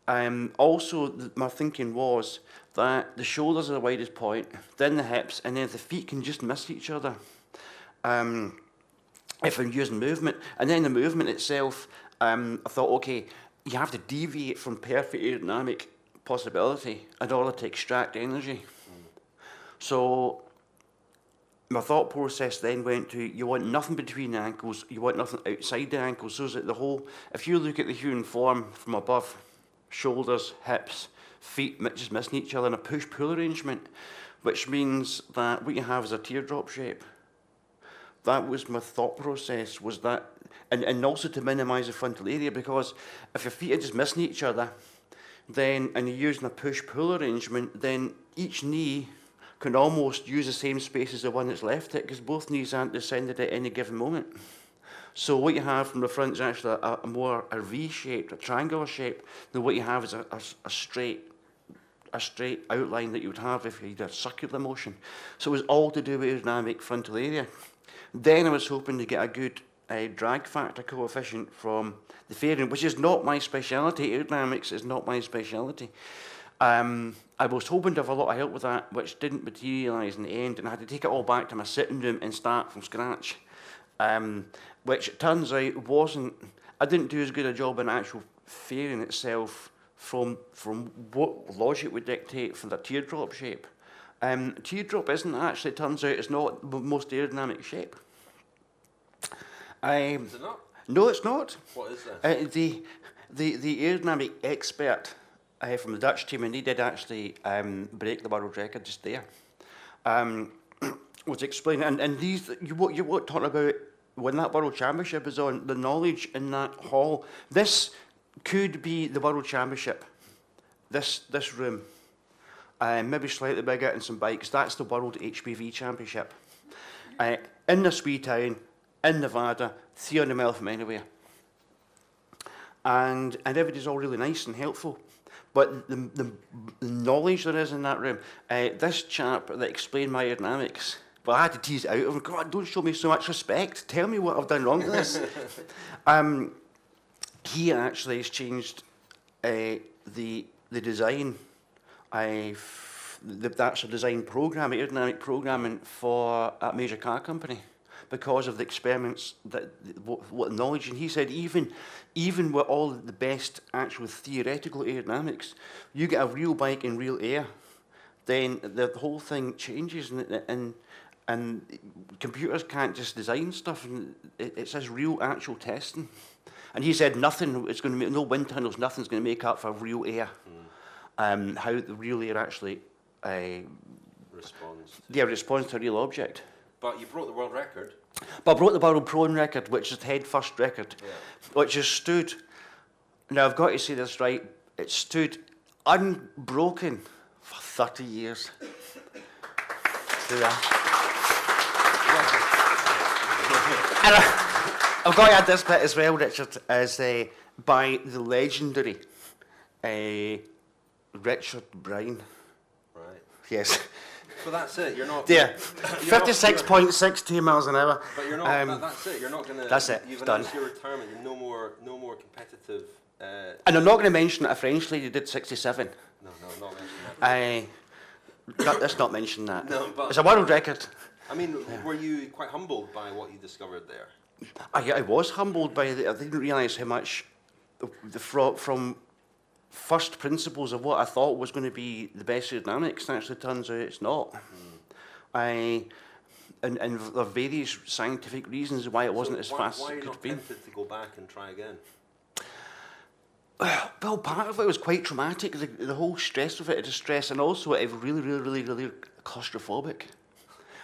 Also, my thinking was that the shoulders are the widest point, then the hips, and then the feet can just miss each other if I'm using movement. And then the movement itself, I thought, okay, you have to deviate from perfect aerodynamic possibility in order to extract energy. So my thought process then went to, you want nothing between the ankles, you want nothing outside the ankles, so that the whole, if you look at the human form from above, shoulders, hips, feet just missing each other in a push-pull arrangement, which means that what you have is a teardrop shape. That was my thought process, was that, and also to minimise the frontal area, because if your feet are just missing each other, then, and you're using a push-pull arrangement, then each knee can almost use the same space as the one that's left it, because both knees aren't descended at any given moment. So what you have from the front is actually a V-shaped, a triangular shape, than what you have is a straight outline that you would have if you had a circular motion. So it was all to do with aerodynamic frontal area. Then I was hoping to get a good drag factor coefficient from the fairing, which is not my speciality. Aerodynamics is not my speciality. I was hoping to have a lot of help with that, which didn't materialise in the end, and I had to take it all back to my sitting room and start from scratch, which it turns out I didn't do as good a job in actual fairing itself from what logic would dictate for the teardrop shape. Teardrop isn't actually, it turns out, it's not the most aerodynamic shape. Is it not? No, it's not. What is this? The aerodynamic expert from the Dutch team, and he did actually break the world record just there, was explaining, and these, you were talking about when that World Championship is on, the knowledge in that hall, this could be the World Championship, this room, maybe slightly bigger and some bikes, that's the World HPV Championship. In this wee town, in Nevada, 300 miles from anywhere. And everybody's all really nice and helpful. But the knowledge there is in that room, this chap that explained my aerodynamics, well, I had to tease it out of him. God, don't show me so much respect. Tell me what I've done wrong with this. He actually has changed the design, the actual design program, aerodynamic programming for a major car company because of the experiments, what knowledge. And he said even with all the best actual theoretical aerodynamics, you get a real bike in real air, then the whole thing changes, and computers can't just design stuff, and it's this real actual testing. And he said nothing, it's going to make, no wind tunnels, nothing's going to make up for real air. How the real air actually responds to a real object. But you broke the world record. But I broke the world prone record, which is the head first record, which has stood, now I've got to say this right, it stood unbroken for 30 years. And I've got to add this bit as well, Richard, as by the legendary Richard Bryan. Right. Yes. So that's it.'re not. Yeah. 56.62 miles an hour. But you're not. That's it. You're not going to. That's it. You've Done. announced your retirement. You're no more competitive. And I'm not going to mention that a French lady did 67. No, not mention that. Let's not mention that. No, but it's a world record. I mean, were you quite humbled by what you discovered there? I was humbled by it. I didn't realise how much from first principles of what I thought was going to be the best aerodynamics, and actually turns out it's not. And there are various scientific reasons why it wasn't as fast as it could be. Why are you not tempted to go back and try again? Well, part of it was quite traumatic, the whole stress of it, the stress, and also it was really claustrophobic.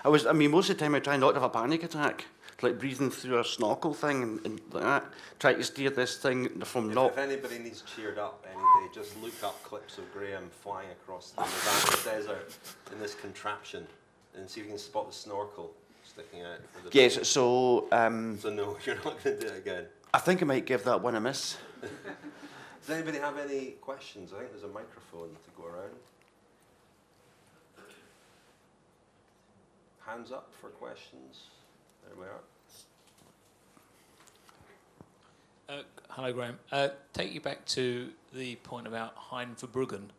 I mean, most of the time I try not to have a panic attack, like breathing through a snorkel thing and like that, trying to steer this thing from not... If anybody needs cheered up any day, just look up clips of Graeme flying across the Nevada desert in this contraption and see if you can spot the snorkel sticking out. Yes, so... so no, you're not going to do it again. I think I might give that one a miss. Does anybody have any questions? I think there's a microphone to go around. Hands up for questions. There we are. Hello, Graeme. Take you back to the point about Hein Verbruggen.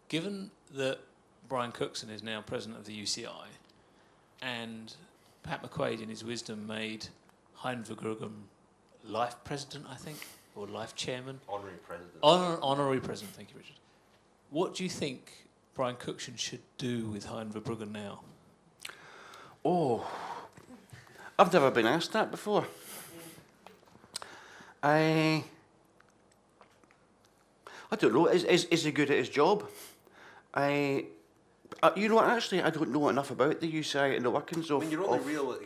Given that Brian Cookson is now president of the UCI, and Pat McQuaid, in his wisdom, made Hein Verbruggen life president, I think, or life chairman? Honorary president. Honorary president, thank you, Richard. What do you think Brian Cookson should do with Hein Verbruggen now? Oh, I've never been asked that before. I don't know. Is he good at his job? You know what? Actually, I don't know enough about the UCI and the workings of. I mean, your only real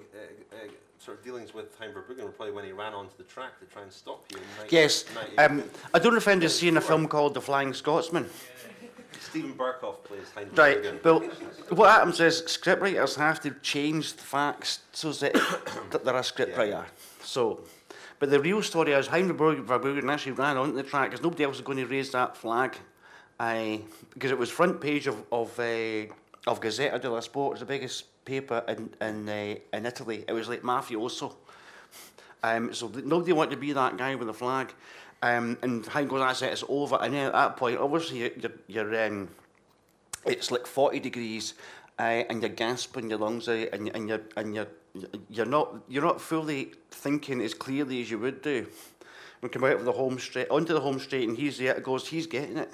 sort of dealings with Hein Verbruggen were probably when he ran onto the track to try and stop you. Yes. I don't know if anyone's seen a film called The Flying Scotsman. Stephen Burkoff plays Hein Verbruggen. Right. Well, what happens is scriptwriters have to change the facts so that they're a scriptwriter. Yeah. So, but the real story is Hein Verbruggen actually ran onto the track because nobody else was going to raise that flag. Because it was front page of Gazzetta dello Sport, it's the biggest paper in Italy. It was like mafioso. So nobody wanted to be that guy with the flag. And Hein goes, that's it, it's over. And then at that point, obviously, you're it's like 40 degrees, and you're gasping your lungs out, and you're not fully thinking as clearly as you would do. We come out of the home straight onto the home straight, and he's there. It goes, he's getting it.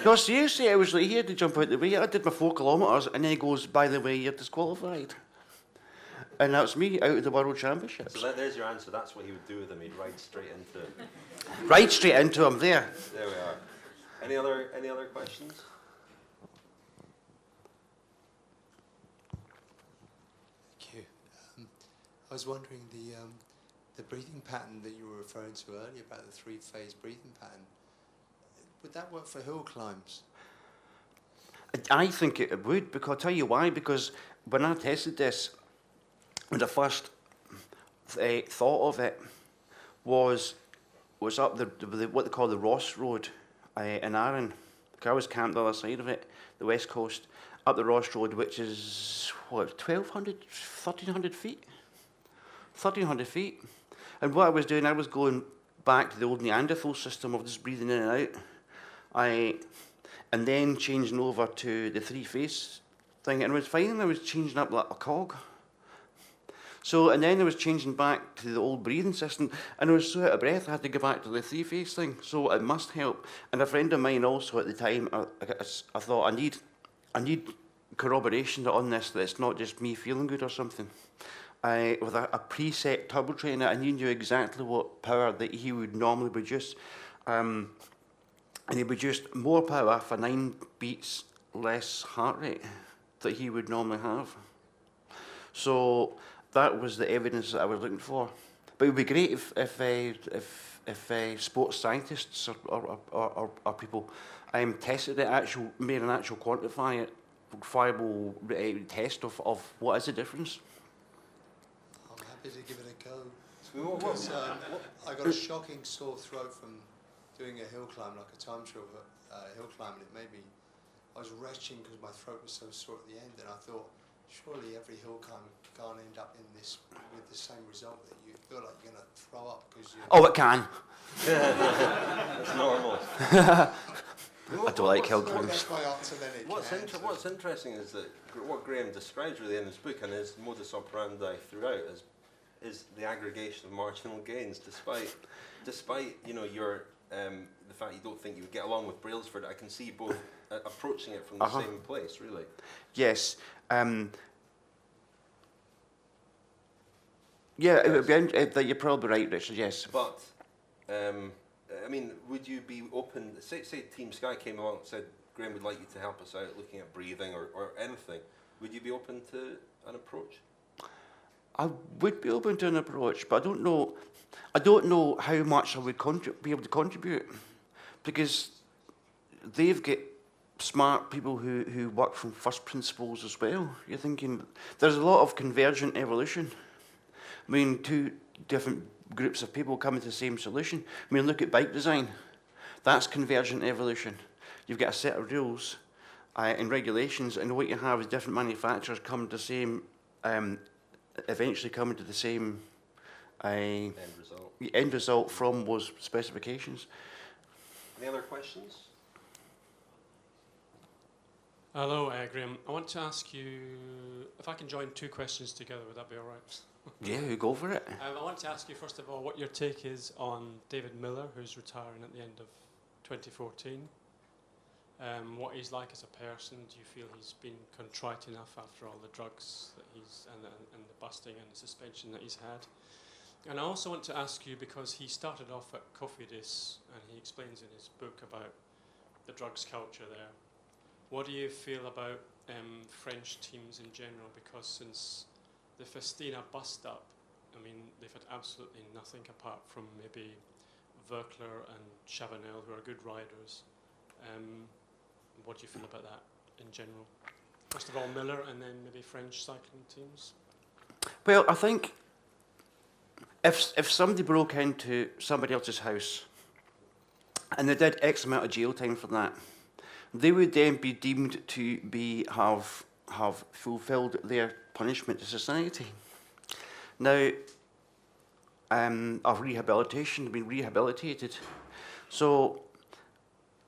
No, seriously, I was like, he had to jump out the way. I did my 4 kilometres, and then he goes, by the way, you're disqualified. And that's me out of the World Championships. So there's your answer. That's what he would do with him. He'd ride straight into. Right straight into him there. There we are. Any other questions? Thank you. I was wondering the breathing pattern that you were referring to earlier about the 3-phase breathing pattern. Would that work for hill climbs? I think it would, because I'll tell you why. Because when I tested this, when I first thought of it was up the what they call the Ross Road in Arran. I was camped the other side of it, the west coast, up the Ross Road, which is what 1,200, 1,300 feet, 1,300 feet. And what I was doing, I was going back to the old Neanderthal system of just breathing in and out. And then changing over to the 3-phase thing, and I was finding I was changing up like a cog. So, and then I was changing back to the old breathing system, and I was so out of breath I had to go back to the 3-phase thing. So it must help. And a friend of mine also at the time, I thought I need corroboration on this, that it's not just me feeling good or something. With a preset turbo trainer, and he knew exactly what power that he would normally produce. And he produced more power for 9 beats less heart rate that he would normally have. So that was the evidence that I was looking for. But it would be great if sports scientists or people tested it, made an actual quantifiable test of what is the difference. I'm happy to give it a go. So Because, I got a shocking sore throat from doing a hill climb, like a time trial hill climb, and it made me, I was retching because my throat was so sore at the end, and I thought, surely every hill climb can't end up in this with the same result, that you feel like you're going to throw up because you. Oh, it can. That's normal. I don't like hill climbs. That's my answer, then it What's interesting is that what Graeme describes really in his book, and his modus operandi throughout, is the aggregation of marginal gains, despite your the fact you don't think you would get along with Brailsford. I can see both approaching it from the same place, really. Yes. Yeah, it would be you're probably right, Richard, yes. But, I mean, would you be open, say Team Sky came along and said, Graeme would like you to help us out looking at breathing or anything, would you be open to an approach? I would be open to an approach, but I don't know how much I would be able to contribute, because they've got smart people who work from first principles as well. You're thinking, there's a lot of convergent evolution. I mean, 2 different groups of people coming to the same solution. I mean, look at bike design. That's convergent evolution. You've got a set of rules and regulations, and what you have is different manufacturers come to the same, eventually coming to the same end result from those specifications. Any other questions? Hello, Graeme. I want to ask you if I can join 2 questions together. Would that be all right? Yeah, go for it. I want to ask you, first of all, what your take is on David Miller, who's retiring at the end of 2014. What he's like as a person. Do you feel he's been contrite enough after all the drugs that and the busting and the suspension that he's had? And I also want to ask you, because he started off at Coefficience, and he explains in his book about the drugs culture there. What do you feel about French teams in general? Because since the Festina bust-up, I mean, they've had absolutely nothing apart from maybe Verkler and Chavanel, who are good riders. What do you feel about that in general? First of all, Miller, and then maybe French cycling teams? Well, I think if somebody broke into somebody else's house and they did X amount of jail time for that, they would then be deemed to have fulfilled their punishment to society. Now, of rehabilitation, been rehabilitated. So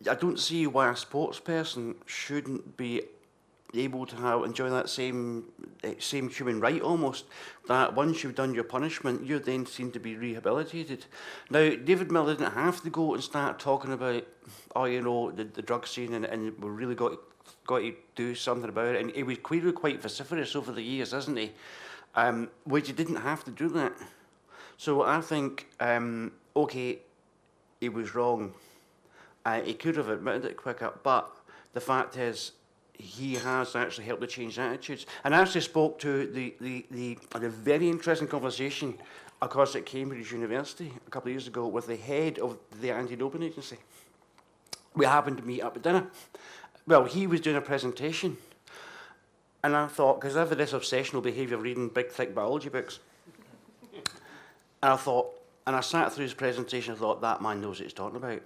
I don't see why a sports person shouldn't be able to enjoy that same human right almost, that once you've done your punishment, you then seem to be rehabilitated. Now, David Miller didn't have to go and start talking about, the drug scene, and we really got to do something about it. And he was clearly quite vociferous over the years, isn't he? Which he didn't have to do that. So I think, okay, he was wrong. He could have admitted it quicker, but the fact is, he has actually helped to change attitudes. And I actually spoke to a very interesting conversation, of course, at Cambridge University a couple of years ago with the head of the anti-doping agency. We happened to meet up at dinner. Well, he was doing a presentation, and I thought, because I have this obsessional behaviour of reading big, thick biology books, and I thought, and I sat through his presentation and thought, that man knows what he's talking about.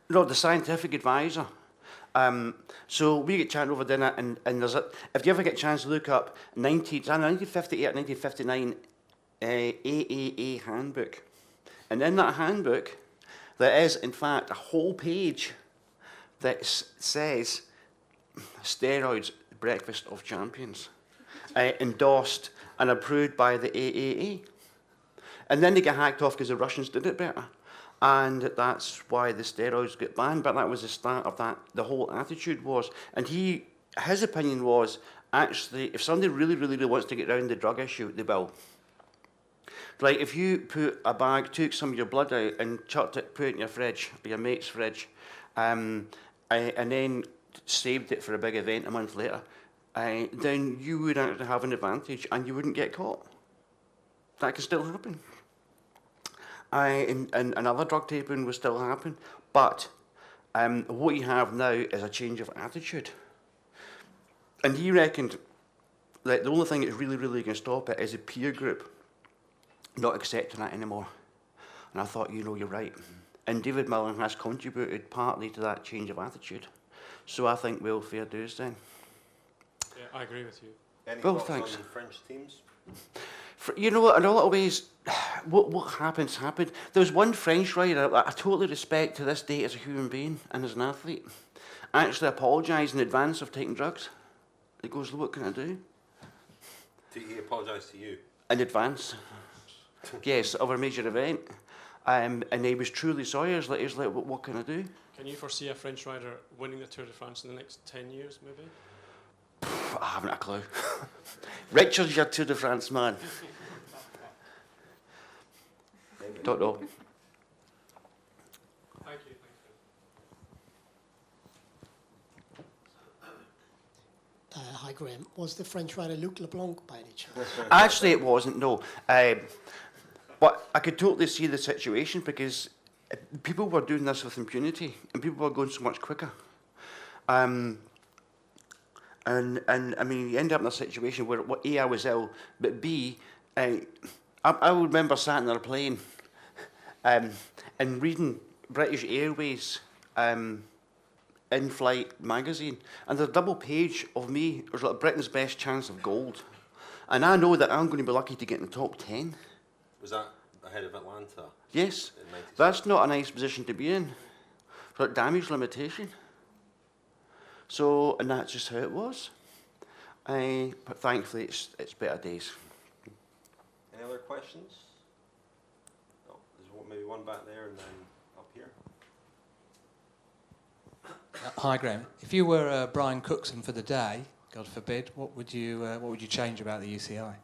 The scientific advisor. So we get chatting over dinner, and there's if you ever get a chance to look up 1958, 1959 AAA handbook, and in that handbook there is in fact a whole page that says steroids, breakfast of champions, endorsed and approved by the AAA, and then they get hacked off because the Russians did it better. And that's why the steroids get banned, but that was the start of that, the whole attitude was. And his opinion was, actually, if somebody really, really, really wants to get around the drug issue, they will. Like, if you took some of your blood out and chucked it, put it in your fridge, or your mate's fridge, and then saved it for a big event a month later, then you would actually have an advantage and you wouldn't get caught. That can still happen. And another drug taping will still happen, but what you have now is a change of attitude. And he reckoned that the only thing that's really, really going to stop it is a peer group not accepting that anymore. And I thought, you're right. And David Miller has contributed partly to that change of attitude. So I think we'll fair dues then. Yeah, I agree with you. Any Well, thoughts thanks. on French teams? In a lot of ways, what happens happened. There was one French rider I totally respect to this day as a human being and as an athlete. I actually apologised in advance of taking drugs. He goes, what can I do? Did he apologise to you? In advance. Yes, of a major event. And he was truly sorry. He was like, what can I do? Can you foresee a French rider winning the Tour de France in the next 10 years, maybe? I haven't a clue. Richard's your Tour de France man. Don't know. Thank you. Hi, Graeme. Was the French rider Luc Leblanc by any chance? Actually, it wasn't, no. But I could totally see the situation because people were doing this with impunity and people were going so much quicker. And I mean, you end up in a situation where, A, I was ill, but B, I remember sat in a plane and reading British Airways in-flight magazine, and there's a double page of me, it was like Britain's best chance of gold. And I know that I'm going to be lucky to get in the top 10. Was that ahead of Atlanta? Yes, In 96? that's not a nice position to be in. It's like damage limitation. So, and that's just how it was. But thankfully, it's better days. Any other questions? No, there's maybe one back there and then up here. Hi, Graeme. If you were Brian Cookson for the day, God forbid, what would you change about the UCI?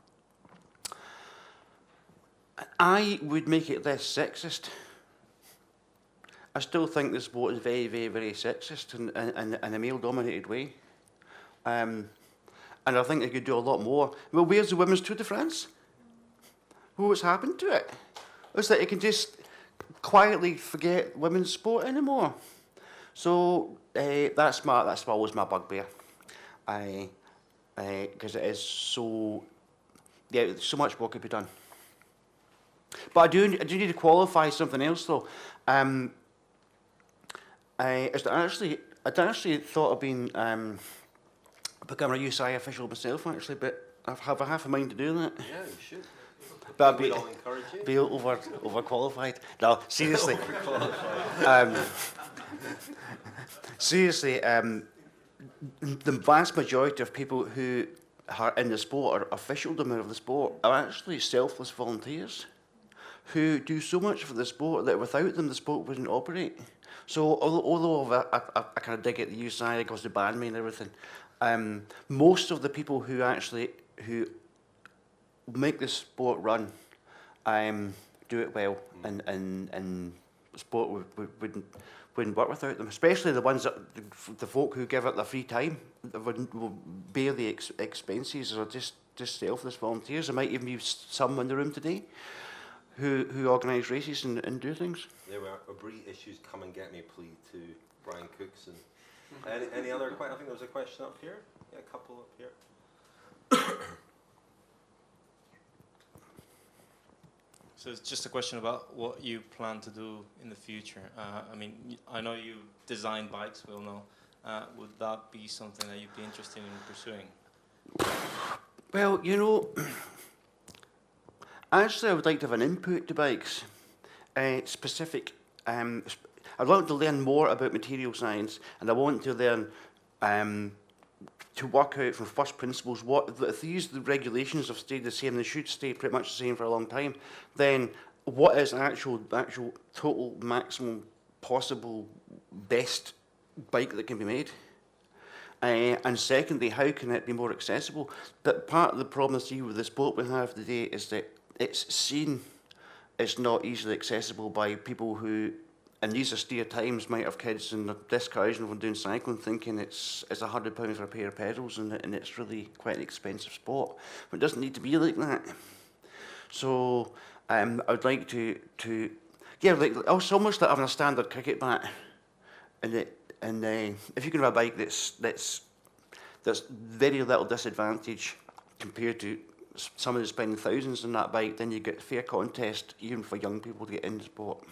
I would make it less sexist. I still think the sport is very, very, very sexist in a male-dominated way. And I think they could do a lot more. Well, where's the Women's Tour de France? Well, what's happened to it? It's like you can just quietly forget women's sport anymore. So that's always my bugbear. Because it is so, so much more could be done. But I do need to qualify something else though. I'd actually thought of being becoming a UCI official myself actually, but I have a half a mind to do that. Yeah, you should. But We'd all encourage you. be overqualified. No, seriously. Seriously, the vast majority of people who are in the sport or officialdom of the sport are actually selfless volunteers who do so much for the sport that without them the sport wouldn't operate. So although I kind of dig at the youth side because the band me and everything, most of the people who make the sport run do it well, and sport wouldn't work without them. Especially the ones that the folk who give it their free time that will bear the expenses are just selfless volunteers. There might even be some in the room today who organise races and do things. There we are. Obree issues come and get me plea to Brian Cookson. Any other questions? I think there was a question up here. Yeah, a couple up here. So it's just a question about what you plan to do in the future. I mean, I know you design bikes, we'll know. Would that be something that you'd be interested in pursuing? Well, you know, actually I would like to have an input to bikes. Specific. I'd like to learn more about material science, and I want to learn to work out from first principles if the regulations have stayed the same, they should stay pretty much the same for a long time, then what is actual total maximum possible best bike that can be made? And secondly, how can it be more accessible? But part of the problem I see with the sport we have today is that it's seen as not easily accessible by people who, in these austere times, might have kids and discouraging them doing cycling, thinking it's £100 for a pair of pedals and it's really quite an expensive sport. But it doesn't need to be like that. So I would like to it's almost like having a standard cricket bat, and if you can have a bike that's very little disadvantage compared to someone who's spending thousands on that bike, then you get fair contest even for young people to get in the sport.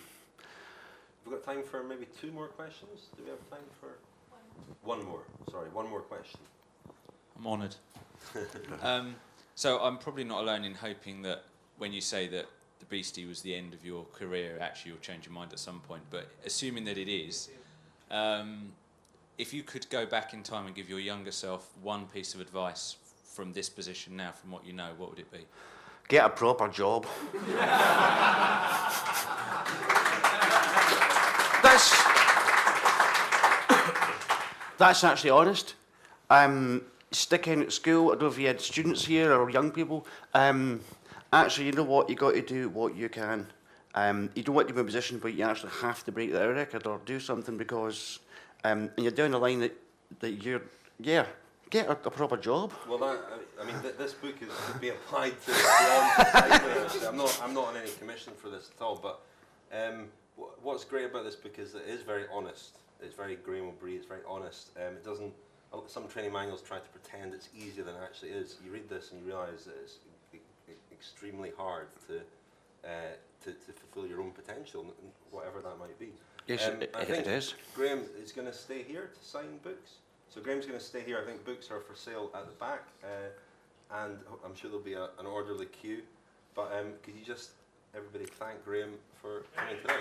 We've got time for maybe 2 more questions. Do we have time for one more? Sorry, one more question. I'm honoured. So I'm probably not alone in hoping that when you say that the Beastie was the end of your career, actually you'll change your mind at some point. But assuming that it is, if you could go back in time and give your younger self one piece of advice from this position now, from what you know, what would it be? Get a proper job. That's actually honest. Stick in at school. I don't know if you had students here or young people. Actually, you know what? You got to do what you can. You don't want to be in a position where you actually have to break the hour record or do something because, and you're down the line that you're, get a proper job. Well, I mean, this book is to be applied to cycling. I'm not on any commission for this at all. But what's great about this book is that it is very honest. It's very Graeme Obree. It's very honest. It doesn't. Some training manuals try to pretend it's easier than it actually is. You read this and you realise that it's extremely hard to fulfil your own potential, whatever that might be. Yes, it is. Graeme is going to stay here to sign books. So Graeme's going to stay here. I think books are for sale at the back, and I'm sure there'll be an orderly queue. But could you just, everybody, thank Graeme for coming today?